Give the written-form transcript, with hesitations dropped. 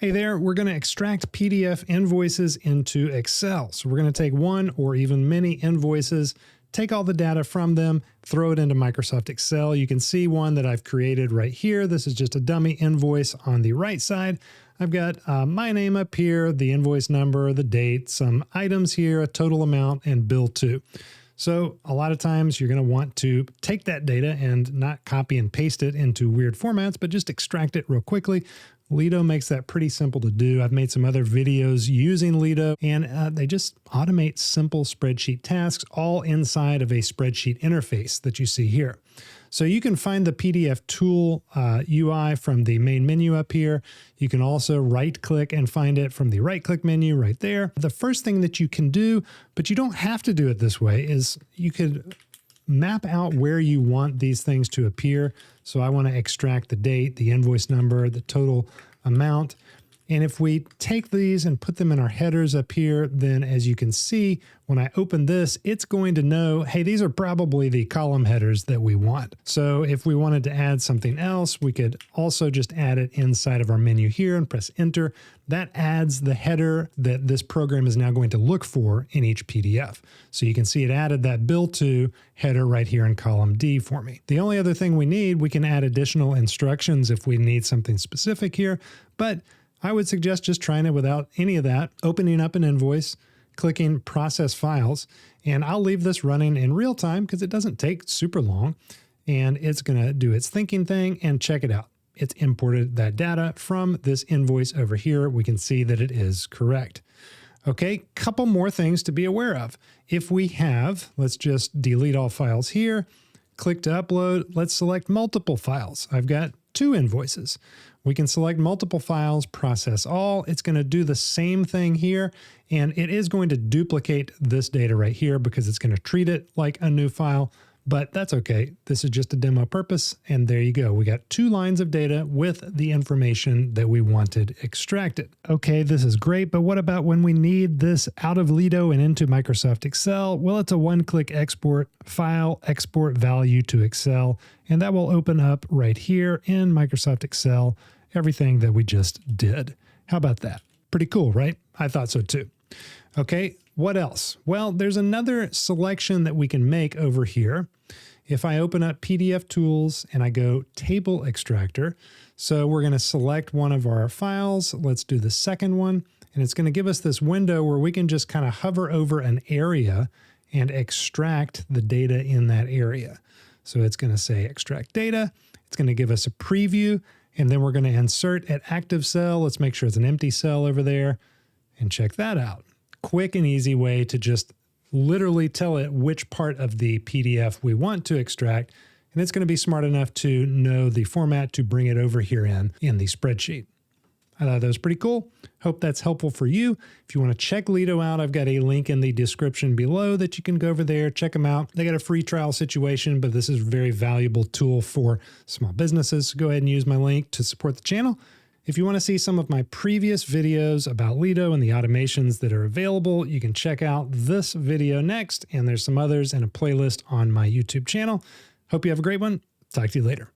Hey there, we're going to extract PDF invoices into Excel. So we're going to take one or even many invoices, take all the data from them, throw it into Microsoft Excel. You can see one that I've created right here. This is just a dummy invoice on the right side. I've got my name up here, the invoice number, the date, some items here, a total amount, and bill to. So a lot of times you're going to want to take that data and not copy and paste it into weird formats, but just extract it real quickly. Lido makes that pretty simple to do. I've made some other videos using Lido, and they just automate simple spreadsheet tasks all inside of a spreadsheet interface that you see here. So you can find the PDF tool UI from the main menu up here. You can also right-click and find it from the right-click menu right there. The first thing that you can do, but you don't have to do it this way, is you could map out where you want these things to appear. So I want to extract the date, the invoice number, the total amount. And if we take these and put them in our headers up here, then as you can see, when I open this, it's going to know, hey, these are probably the column headers that we want. So if we wanted to add something else, we could also just add it inside of our menu here and press enter. That adds the header that this program is now going to look for in each PDF. So you can see it added that bill to header right here in column D for me. The only other thing we need, we can add additional instructions if we need something specific here, but I would suggest just trying it without any of that, opening up an invoice, clicking process files, and I'll leave this running in real time because it doesn't take super long, and it's going to do its thinking thing and check it out. It's imported that data from this invoice over here. We can see that it is correct. Okay, couple more things to be aware of. If we have, let's just delete all files here, click to upload, let's select multiple files. I've got 2 invoices. We can select multiple files, process all. It's going to do the same thing here, and it is going to duplicate this data right here because it's going to treat it like a new file, but that's okay. This is just a demo purpose, and there you go. We got 2 lines of data with the information that we wanted extracted. Okay, this is great, but what about when we need this out of Lido and into Microsoft Excel? Well, it's a one-click export, file, export value to Excel, and that will open up right here in Microsoft Excel everything that we just did. How about that? Pretty cool, right? I thought so too. Okay, what else? Well, there's another selection that we can make over here. If I open up PDF Tools and I go Table Extractor, so we're going to select one of our files. Let's do the second one, and it's going to give us this window where we can just kind of hover over an area and extract the data in that area. So it's going to say extract data. It's going to give us a preview, and then we're going to insert at active cell. Let's make sure it's an empty cell over there and check that out. Quick and easy way to just literally tell it which part of the PDF we want to extract, and it's going to be smart enough to know the format to bring it over here in the spreadsheet. I thought that was pretty cool. Hope that's helpful for you. If you want to check Lido out, I've got a link in the description below that you can go over there, check them out. They got a free trial situation, but this is a very valuable tool for small businesses. So go ahead and use my link to support the channel. If you want to see some of my previous videos about Lido and the automations that are available, you can check out this video next, and there's some others in a playlist on my YouTube channel. Hope you have a great one. Talk to you later.